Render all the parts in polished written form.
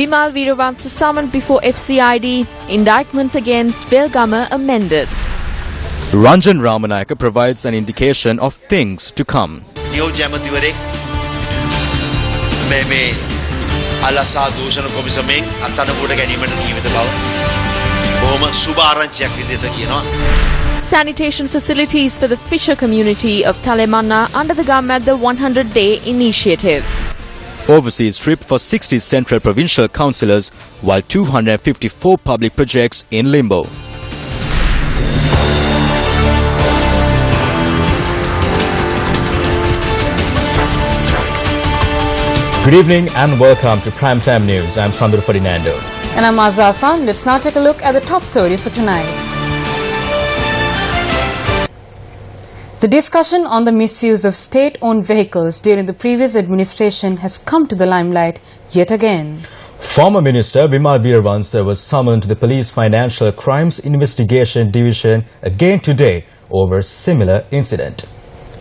Vimal Veeravansa summoned before FCID. Indictments against Velgama amended. Ranjan Ramanaike provides an indication of things to come. Sanitation facilities for the fisher community of Thalemanna under the Gumat the 100-day initiative. Overseas trip for 60 central provincial councillors, while 254 public projects in limbo. Good evening and welcome to Primetime News. I'm Sandro Ferdinando. And I'm Azza Hassan. Let's now take a look at the top story for tonight. The discussion on the misuse of state-owned vehicles during the previous administration has come to the limelight yet again. Former Minister Vimal Veeravansa was summoned to the Police Financial Crimes Investigation Division again today over a similar incident.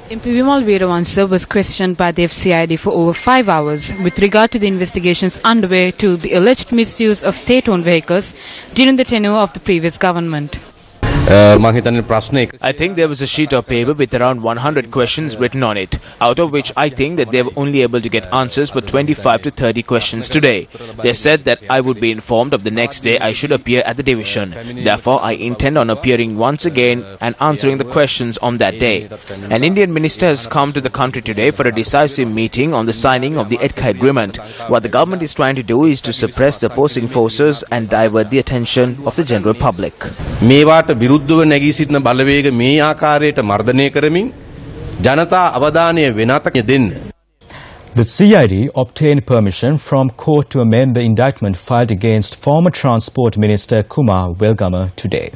MP Vimal Veeravansa was questioned by the FCID for over 5 hours with regard to the investigations underway to the alleged misuse of state-owned vehicles during the tenure of the previous government. I think there was a sheet of paper with around 100 questions written on it, out of which I think that they were only able to get answers for 25 to 30 questions today. They said that I would be informed of the next day I should appear at the division. Therefore, I intend on appearing once again and answering the questions on that day. An Indian minister has come to the country today for a decisive meeting on the signing of the Agreement. What the government is trying to do is to suppress the opposing forces and divert the attention of the general public. විරුද්ධව නැගී සිටින බලවේග මේ ආකාරයට මර්ධනය කරමින් ජනතා අවධානය වෙනතක දෙන්න. The CID obtained permission from court to amend the indictment filed against former Transport Minister Kumar Velgama today.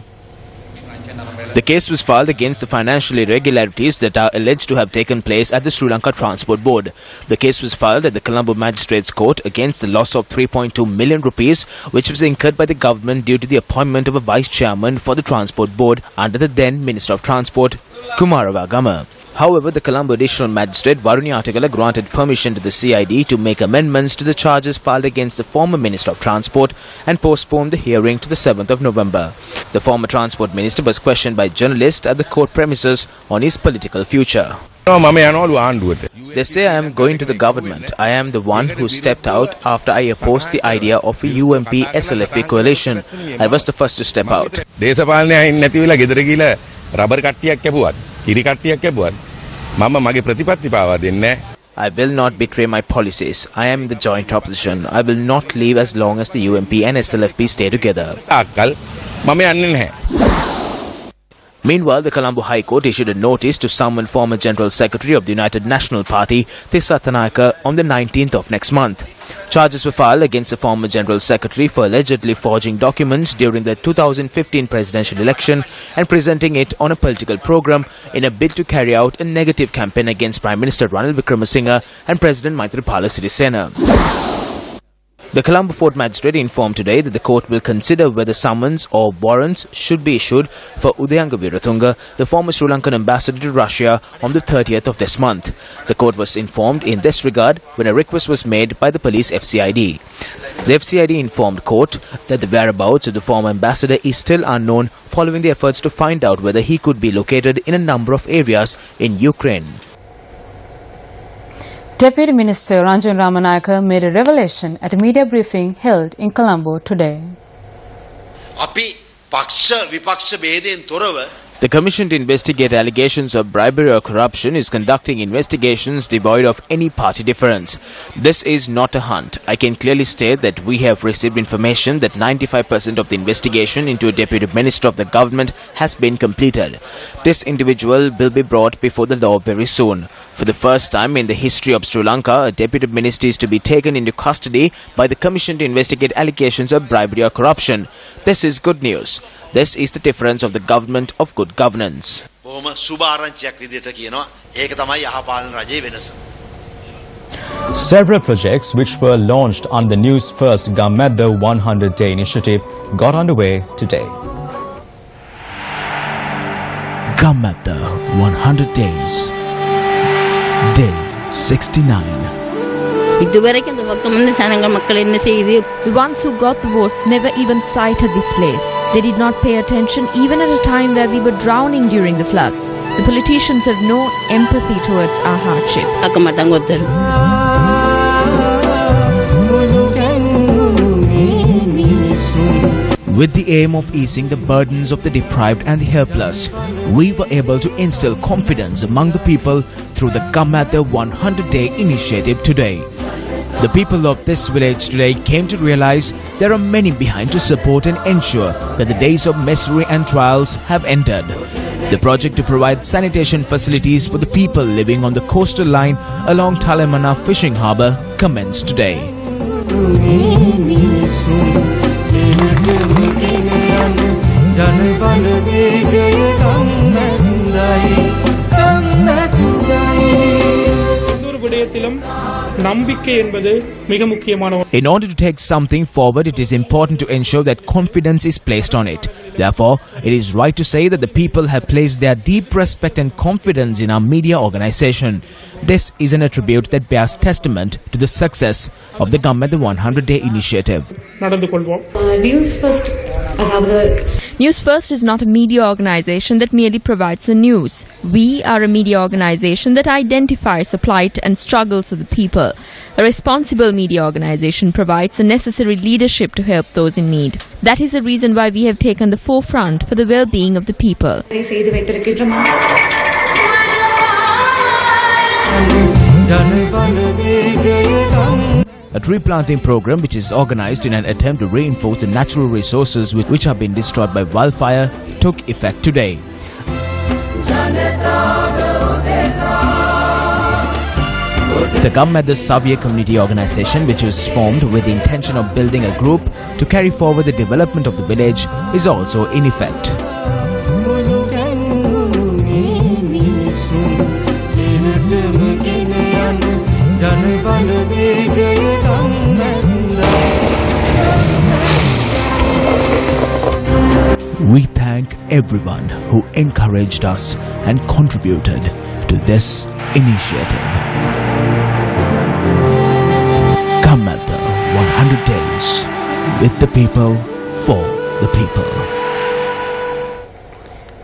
The case was filed against the financial irregularities that are alleged to have taken place at the Sri Lanka Transport Board. The case was filed at the Colombo Magistrates Court against the loss of 3.2 million rupees which was incurred by the government due to the appointment of a vice chairman for the Transport Board under the then Minister of Transport, Kumar Velgama. However, the Colombo Additional Magistrate Varuni Atigala granted permission to the CID to make amendments to the charges filed against the former Minister of Transport and postponed the hearing to the 7th of November. The former Transport Minister was questioned by journalists at the court premises on his political future. They say I am going to the government. I am the one who stepped out after I opposed the idea of a UMP SLFP coalition. I was the first to step out. I will not betray my policies. I am in the joint opposition. I will not leave as long as the UMP and SLFP stay together. Meanwhile, the Colombo High Court issued a notice to summon former General Secretary of the United National Party, Tisathanayake, on the 19th of next month. Charges were filed against the former General Secretary for allegedly forging documents during the 2015 presidential election and presenting it on a political program in a bid to carry out a negative campaign against Prime Minister Ranil Wickremesinghe and President Maithripala Sirisena. The Colombo Fort Magistrate informed today that the court will consider whether summons or warrants should be issued for Udayanga Weerathunga, the former Sri Lankan ambassador to Russia, on the 30th of this month. The court was informed in this regard when a request was made by the police FCID. The FCID informed court that the whereabouts of the former ambassador is still unknown following the efforts to find out whether he could be located in a number of areas in Ukraine. Deputy Minister Ranjan Ramanaike made a revelation at a media briefing held in Colombo today. The Commission to investigate allegations of bribery or corruption is conducting investigations devoid of any party difference. This is not a hunt. I can clearly state that we have received information that 95% of the investigation into a Deputy Minister of the government has been completed. This individual will be brought before the law very soon. For the first time in the history of Sri Lanka, a Deputy Minister is to be taken into custody by the Commission to investigate allegations of bribery or corruption. This is good news. This is the difference of the government of good governance. Several projects which were launched on the Newsfirst Gumat the 100-day initiative got underway today. Gumat the 100 days. Day 69. The ones who got the votes never even sighted this place. They did not pay attention even at a time where we were drowning during the floods. The politicians have no empathy towards our hardships. With the aim of easing the burdens of the deprived and the helpless, we were able to instill confidence among the people through the Gumat 100-day initiative today. The people of this village today came to realize there are many behind to support and ensure that the days of misery and trials have ended. The project to provide sanitation facilities for the people living on the coastal line along Talemana fishing harbour commenced today. In order to take something forward, it is important to ensure that confidence is placed on it. Therefore, it is right to say that the people have placed their deep respect and confidence in our media organisation. This is an attribute that bears testament to the success of the Gumat 100-day initiative. Newsfirst is not a media organisation that merely provides the news. We are a media organisation that identifies the plight and struggles of the people. A responsible media organisation provides the necessary leadership to help those in need. That is the reason why we have taken the forefront for the well-being of the people. A tree planting program which is organized in an attempt to reinforce the natural resources which have been destroyed by wildfire took effect today. The Gumat Savia Community Organization, which was formed with the intention of building a group to carry forward the development of the village, is also in effect. We thank everyone who encouraged us and contributed to this initiative. Gumat 100 days with the people, for the people.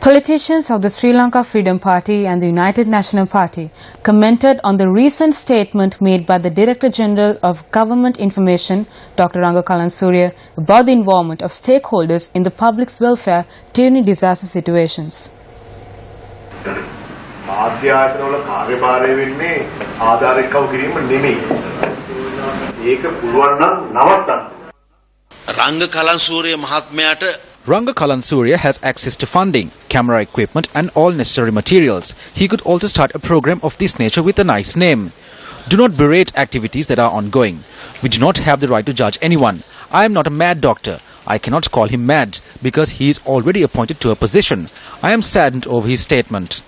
Politicians of the Sri Lanka Freedom Party and the United National Party commented on the recent statement made by the Director General of Government Information, Dr. Ranga Kalansurya, about the involvement of stakeholders in the public's welfare during disaster situations. Ranga Kalansurya has access to funding, camera equipment and all necessary materials. He could also start a program of this nature with a nice name. Do not berate activities that are ongoing. We do not have the right to judge anyone. I am not a mad doctor. I cannot call him mad because he is already appointed to a position. I am saddened over his statement.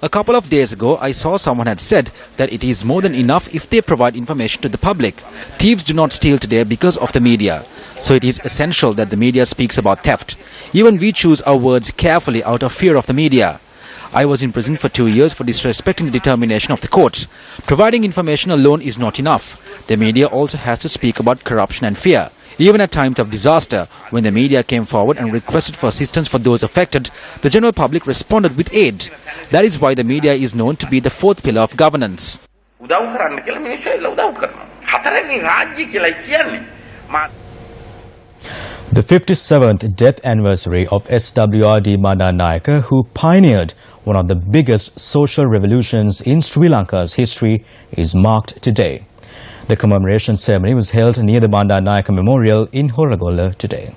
A couple of days ago, I saw someone had said that it is more than enough if they provide information to the public. Thieves do not steal today because of the media. So it is essential that the media speaks about theft. Even we choose our words carefully out of fear of the media. I was in prison for 2 years for disrespecting the determination of the court. Providing information alone is not enough. The media also has to speak about corruption and fear. Even at times of disaster, when the media came forward and requested for assistance for those affected, the general public responded with aid. That is why the media is known to be the fourth pillar of governance. The 57th death anniversary of SWRD Bandaranaike, who pioneered one of the biggest social revolutions in Sri Lanka's history, is marked today. The commemoration ceremony was held near the Bandaranaike Memorial in Horagolla today.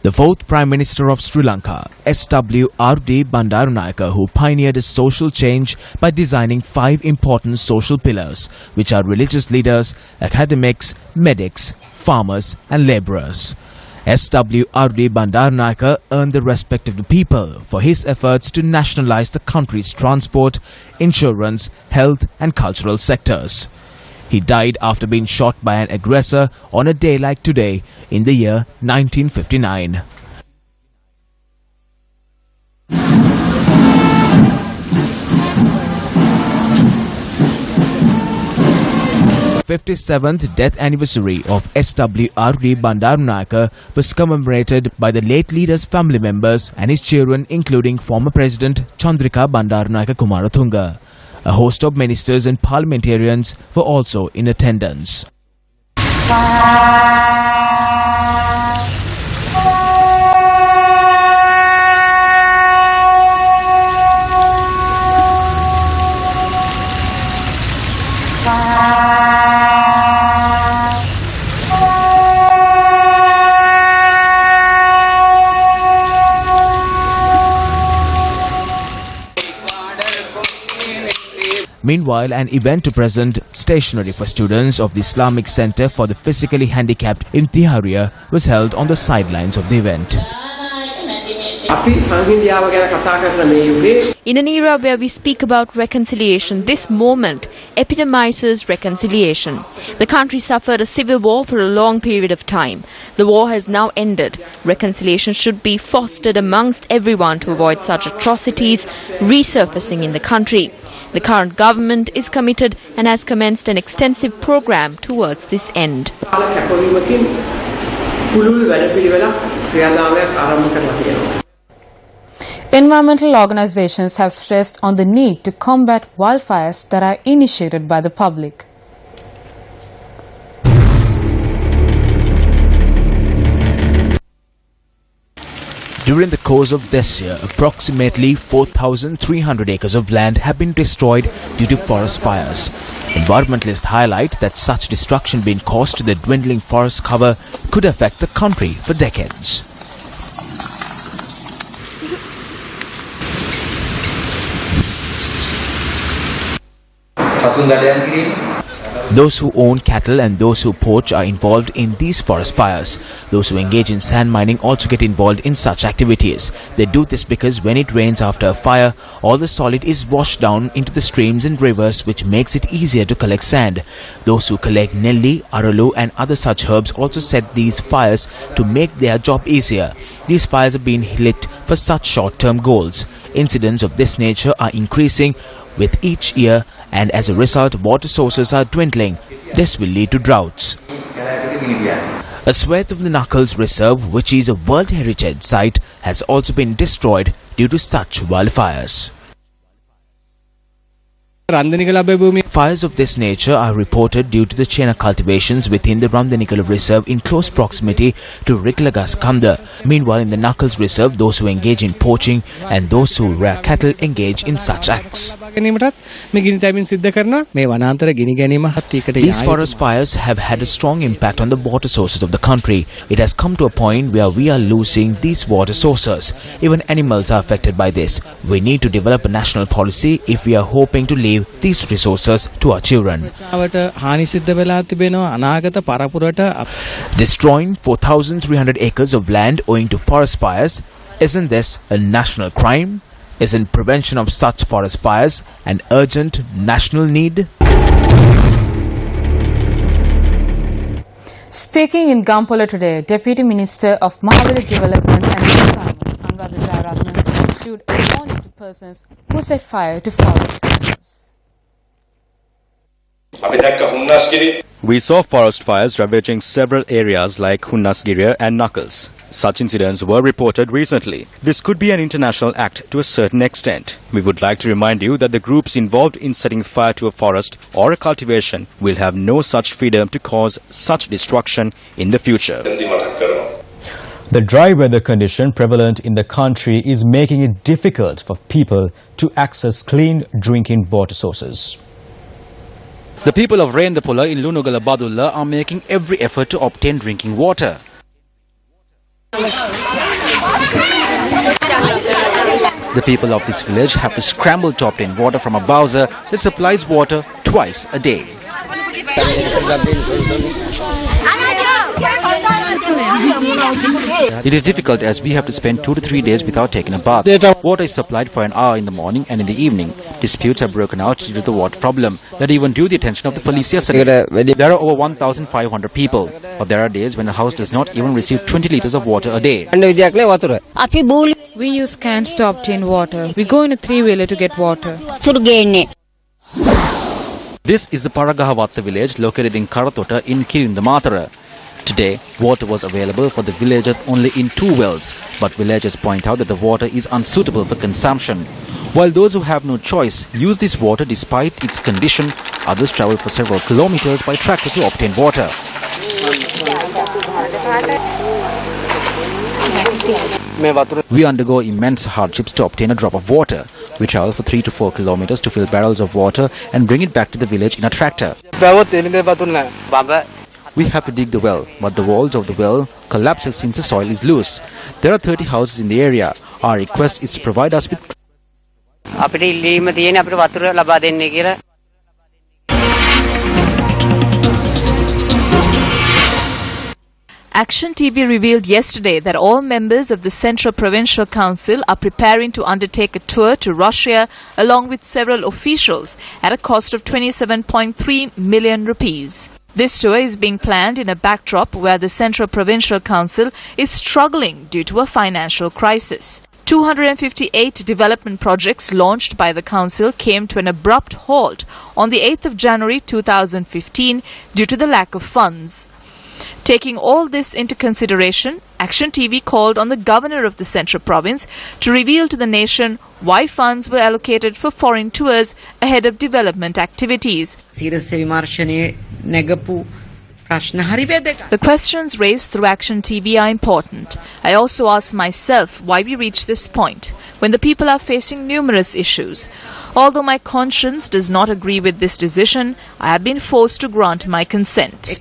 The fourth Prime Minister of Sri Lanka, SWRD Bandaranaike, who pioneered a social change by designing 5 important social pillars, which are religious leaders, academics, medics, farmers and labourers. SWRD Bandaranaike earned the respect of the people for his efforts to nationalise the country's transport, insurance, health and cultural sectors. He died after being shot by an aggressor on a day like today in the year 1959. 57th death anniversary of SWRD Bandaranaike was commemorated by the late leader's family members and his children, including former President Chandrika Bandaranaike Kumaratunga. A host of ministers and parliamentarians were also in attendance. Meanwhile, an event to present stationery for students of the Islamic Center for the Physically Handicapped in Tiharia was held on the sidelines of the event. In an era where we speak about reconciliation, this moment epitomizes reconciliation. The country suffered a civil war for a long period of time. The war has now ended. Reconciliation should be fostered amongst everyone to avoid such atrocities resurfacing in the country. The current government is committed and has commenced an extensive program towards this end. Environmental organizations have stressed on the need to combat wildfires that are initiated by the public. During the course of this year, approximately 4,300 acres of land have been destroyed due to forest fires. Environmentalists highlight that such destruction being caused to the dwindling forest cover could affect the country for decades. Those who own cattle and those who poach are involved in these forest fires. Those who engage in sand mining also get involved in such activities. They do this because when it rains after a fire, all the solid is washed down into the streams and rivers, which makes it easier to collect sand. Those who collect nelli, arulu and other such herbs also set these fires to make their job easier. These fires are being lit for such short-term goals. Incidents of this nature are increasing with each year, and as a result water sources are dwindling. This will lead to droughts. A swathe of the Knuckles Reserve, which is a World Heritage Site, has also been destroyed due to such wildfires. Fires of this nature are reported due to the Chena cultivations within the Randanikala Reserve in close proximity to Riklagas Kanda. Meanwhile, in the Knuckles Reserve, those who engage in poaching and those who rear cattle engage in such acts. These forest fires have had a strong impact on the water sources of the country. It has come to a point where we are losing these water sources. Even animals are affected by this. We need to develop a national policy if we are hoping to leave these resources to our children. Destroying 4,300 acres of land owing to forest fires, isn't this a national crime? Isn't prevention of such forest fires an urgent national need? Speaking in Gampola today, Deputy Minister of Mahavira Development and Environment, Jabara, issued a warning to persons who set fire to forest areas. We saw forest fires ravaging several areas like Hunnasgiri and Knuckles. Such incidents were reported recently. This could be an international act to a certain extent. We would like to remind you that the groups involved in setting fire to a forest or a cultivation will have no such freedom to cause such destruction in the future. The dry weather condition prevalent in the country is making it difficult for people to access clean drinking water sources. The people of Rendapula in Lunugala Badulla are making every effort to obtain drinking water. The people of this village have to scramble to obtain water from a bowser that supplies water twice a day. It is difficult as we have to spend 2 to 3 days without taking a bath. Water is supplied for an hour in the morning and in the evening. Disputes have broken out due to the water problem that even drew the attention of the police yesterday. There are over 1,500 people, but there are days when a house does not even receive 20 liters of water a day. We use cans to obtain water. We go in a three-wheeler to get water. This is the Paragahavatta village located in Karatota in Kirindamatara. Today, water was available for the villagers only in 2 wells, but villagers point out that the water is unsuitable for consumption. While those who have no choice use this water despite its condition, others travel for several kilometers by tractor to obtain water. We undergo immense hardships to obtain a drop of water. We travel for 3 to 4 kilometers to fill barrels of water and bring it back to the village in a tractor. We have to dig the well, but the walls of the well collapses since the soil is loose. There are 30 houses in the area. Our request is to provide us with Action TV revealed yesterday that all members of the Central Provincial Council are preparing to undertake a tour to Russia along with several officials at a cost of 27.3 million rupees. This tour is being planned in a backdrop where the Central Provincial Council is struggling due to a financial crisis. 258 development projects launched by the council came to an abrupt halt on the 8th of January 2015 due to the lack of funds. Taking all this into consideration, Action TV called on the governor of the Central Province to reveal to the nation why funds were allocated for foreign tours ahead of development activities. The questions raised through Action TV are important. I also ask myself why we reached this point, when the people are facing numerous issues. Although my conscience does not agree with this decision, I have been forced to grant my consent.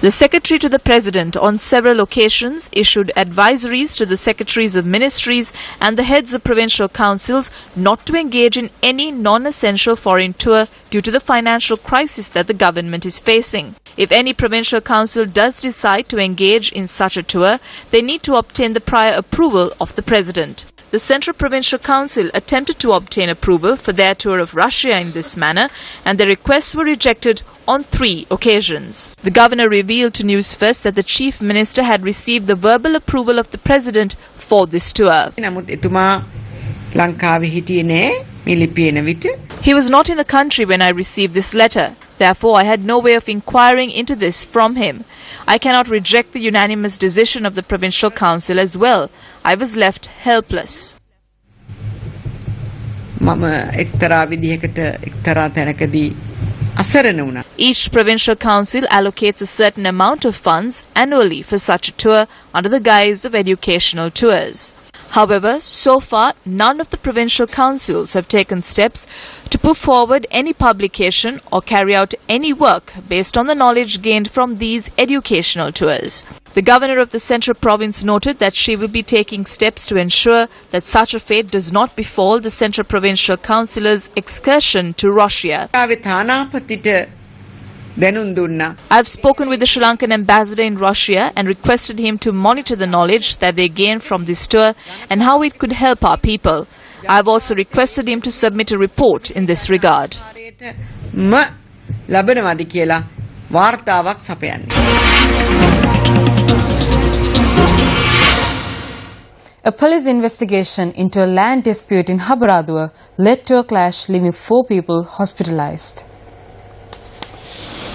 The Secretary to the President on several occasions issued advisories to the Secretaries of Ministries and the heads of provincial councils not to engage in any non-essential foreign tour due to the financial crisis that the government is facing. If any provincial council does decide to engage in such a tour, they need to obtain the prior approval of the President. The Central Provincial Council attempted to obtain approval for their tour of Russia in this manner, and their requests were rejected on 3 occasions. The governor revealed to Newsfirst that the Chief Minister had received the verbal approval of the President for this tour. He was not in the country when I received this letter. Therefore, I had no way of inquiring into this from him. I cannot reject the unanimous decision of the Provincial Council as well. I was left helpless. Each provincial council allocates a certain amount of funds annually for such a tour under the guise of educational tours. However, so far, none of the provincial councils have taken steps to put forward any publication or carry out any work based on the knowledge gained from these educational tours. The governor of the Central Province noted that she will be taking steps to ensure that such a fate does not befall the Central Provincial Council's excursion to Russia. I have spoken with the Sri Lankan ambassador in Russia and requested him to monitor the knowledge that they gain from this tour and how it could help our people. I have also requested him to submit a report in this regard. A police investigation into a land dispute in Jabara led to a clash, leaving 4 people hospitalized.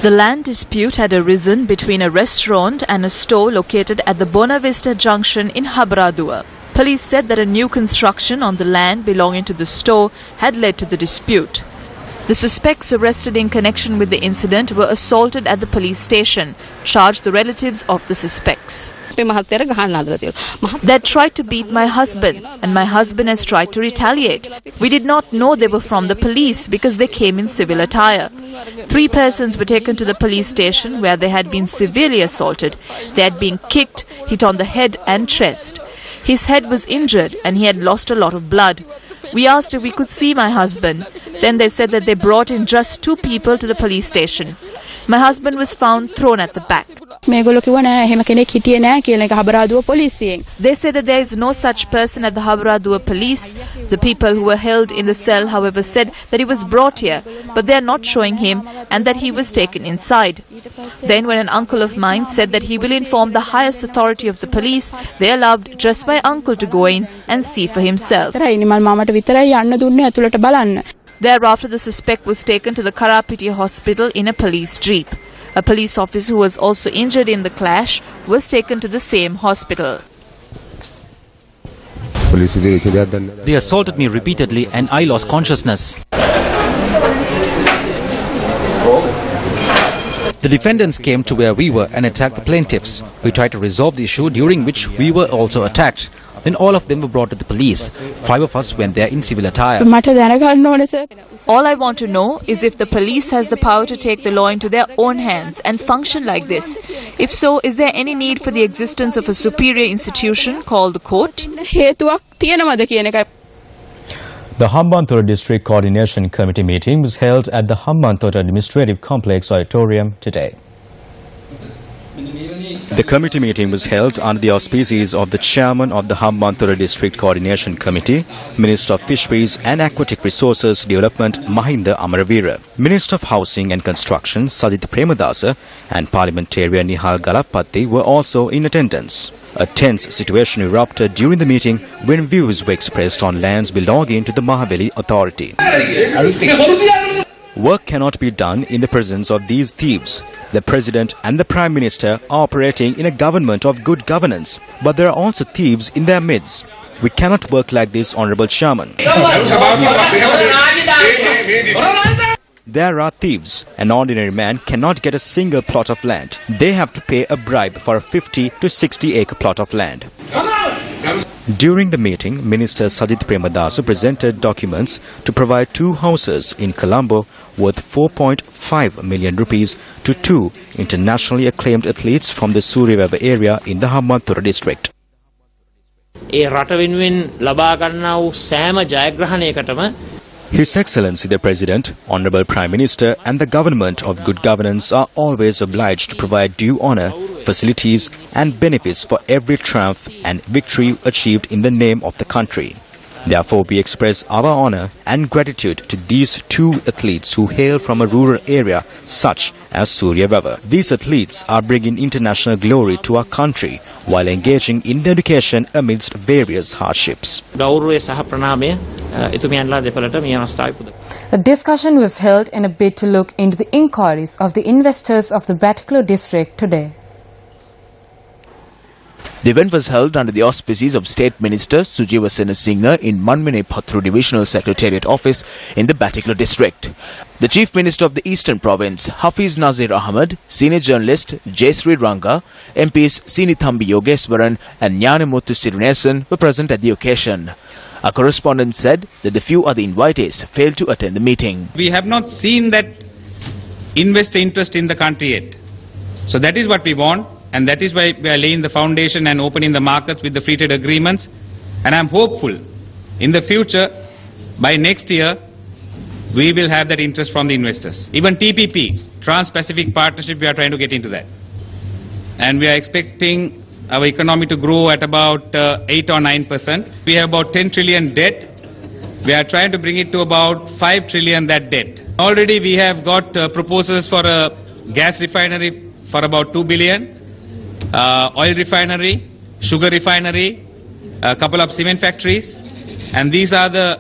The land dispute had arisen between a restaurant and a store located at the Bona Vista Junction in Jabara. Police said that a new construction on the land belonging to the store had led to the dispute. The suspects arrested in connection with the incident were assaulted at the police station, charged the relatives of the suspects. They tried to beat my husband, and my husband has tried to retaliate. We did not know they were from the police because they came in civil attire. 3 persons were taken to the police station where they had been severely assaulted. They had been kicked, hit on the head and chest. His head was injured and he had lost a lot of blood. We asked if we could see my husband. Then they said that they brought in just 2 people to the police station. My husband was found thrown at the back. They say that there is no such person at the Jabara police. The people who were held in the cell, however, said that he was brought here, but they are not showing him and that he was taken inside. Then when an uncle of mine said that he will inform the highest authority of the police, they allowed just my uncle to go in and see for himself. Thereafter, the suspect was taken to the Karapiti hospital in a police jeep. A police officer who was also injured in the clash was taken to the same hospital. They assaulted me repeatedly and I lost consciousness. The defendants came to where we were and attacked the plaintiffs. We tried to resolve the issue, during which we were also attacked. Then all of them were brought to the police. 5 of us went there in civil attire. All I want to know is if the police has the power to take the law into their own hands and function like this. If so, is there any need for the existence of a superior institution called the court? The Hambantota District Coordination Committee meeting was held at the Hambantota Administrative Complex Auditorium today. The committee meeting was held under the auspices of the chairman of the Hambantota District Coordination Committee, Minister of Fisheries and Aquatic Resources Development Mahinda Amaravira, Minister of Housing and Construction Sajith Premadasa and Parliamentarian Nihal Galapatti were also in attendance. A tense situation erupted during the meeting when views were expressed on lands belonging to the Mahabeli Authority. Work cannot be done in the presence of these thieves. The President and the Prime Minister are operating in a government of good governance, but there are also thieves in their midst. We cannot work like this, Honourable Chairman. There are thieves. An ordinary man cannot get a single plot of land. They have to pay a bribe for a 50 to 60 acre plot of land. During the meeting, Minister Sajith Premadasa presented documents to provide 2 houses in Colombo worth 4.5 million rupees to 2 internationally acclaimed athletes from the Suryawava area in the Hambantota district. His Excellency the President, Honourable Prime Minister and the Government of Good Governance are always obliged to provide due honour, facilities and benefits for every triumph and victory achieved in the name of the country. Therefore, we express our honour and gratitude to these 2 athletes who hail from a rural area such as Suryawava. These athletes are bringing international glory to our country while engaging in education amidst various hardships. A discussion was held in a bid to look into the inquiries of the investors of the Batiklo district today. The event was held under the auspices of State Minister Sujiva Senasinghe in Manmine Pathru Divisional Secretariat Office in the Batiklo district. The Chief Minister of the Eastern Province, Hafiz Nazir Ahmed, senior journalist Jaysri Ranga, MPs Sinithambi Yogeswaran and Nyanamuthu Sirunesan were present at the occasion. A correspondent said that the few other invitees failed to attend the meeting. We have not seen that investor interest in the country yet. So that is what we want. And that is why we are laying the foundation and opening the markets with the free trade agreements. And I am hopeful in the future, by next year, we will have that interest from the investors. Even TPP, Trans-Pacific Partnership, we are trying to get into that. And we are expecting our economy to grow at about 8 or 9%. We have about 10 trillion debt. We are trying to bring it to about 5 trillion that debt. Already we have got proposals for a gas refinery for about 2 billion. Oil refinery, sugar refinery, a couple of cement factories, and these are the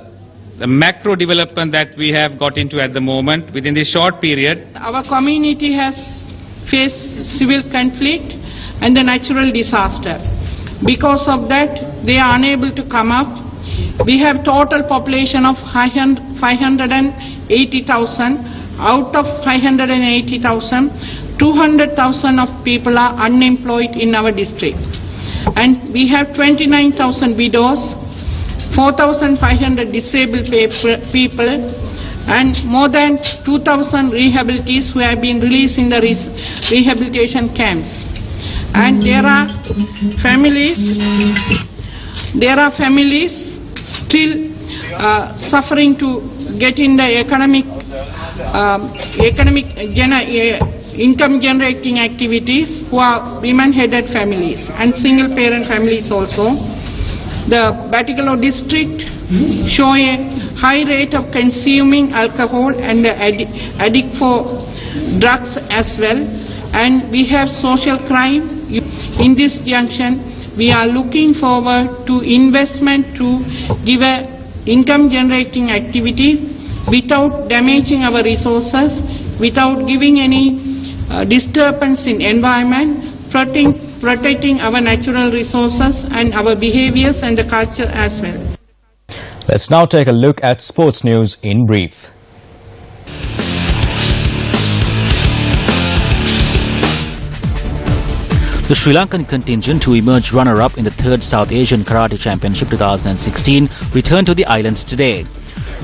macro development that we have got into at the moment within this short period. Our community has faced civil conflict and a natural disaster. Because of that, they are unable to come up. We have total population of 580,000. Out of 580,000, 200,000 of people are unemployed in our district. And we have 29,000 widows, 4,500 disabled people, and more than 2,000 rehabilitees who have been released in the rehabilitation camps. And there are families still suffering to get in the income generating activities who are women headed families and single parent families also. The Batticaloa district show a high rate of consuming alcohol and addict for drugs as well, and we have social crime. In this junction, we are looking forward to investment to give a income generating activity without damaging our resources, without giving any disturbance in environment, protecting our natural resources and our behaviors and the culture as well. Let's now take a look at sports news in brief. The Sri Lankan contingent, who emerged runner-up in the 3rd South Asian Karate Championship 2016, returned to the islands today.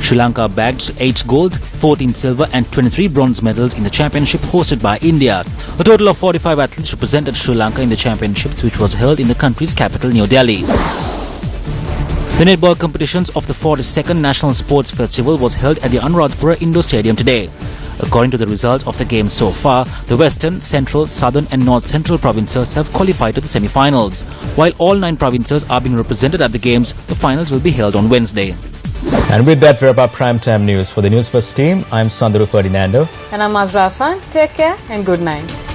Sri Lanka bagged 8 gold, 14 silver and 23 bronze medals in the championship hosted by India. A total of 45 athletes represented Sri Lanka in the championships, which was held in the country's capital, New Delhi. The netball competitions of the 42nd National Sports Festival was held at the Anuradhapura Indoor Stadium today. According to the results of the games so far, the Western, Central, Southern and North Central provinces have qualified to the semi-finals. While all 9 provinces are being represented at the games, the finals will be held on Wednesday. And with that, we're about primetime news. For the Newsfirst team, I'm Sandru Ferdinando. And I'm Azra Hassan. Take care and good night.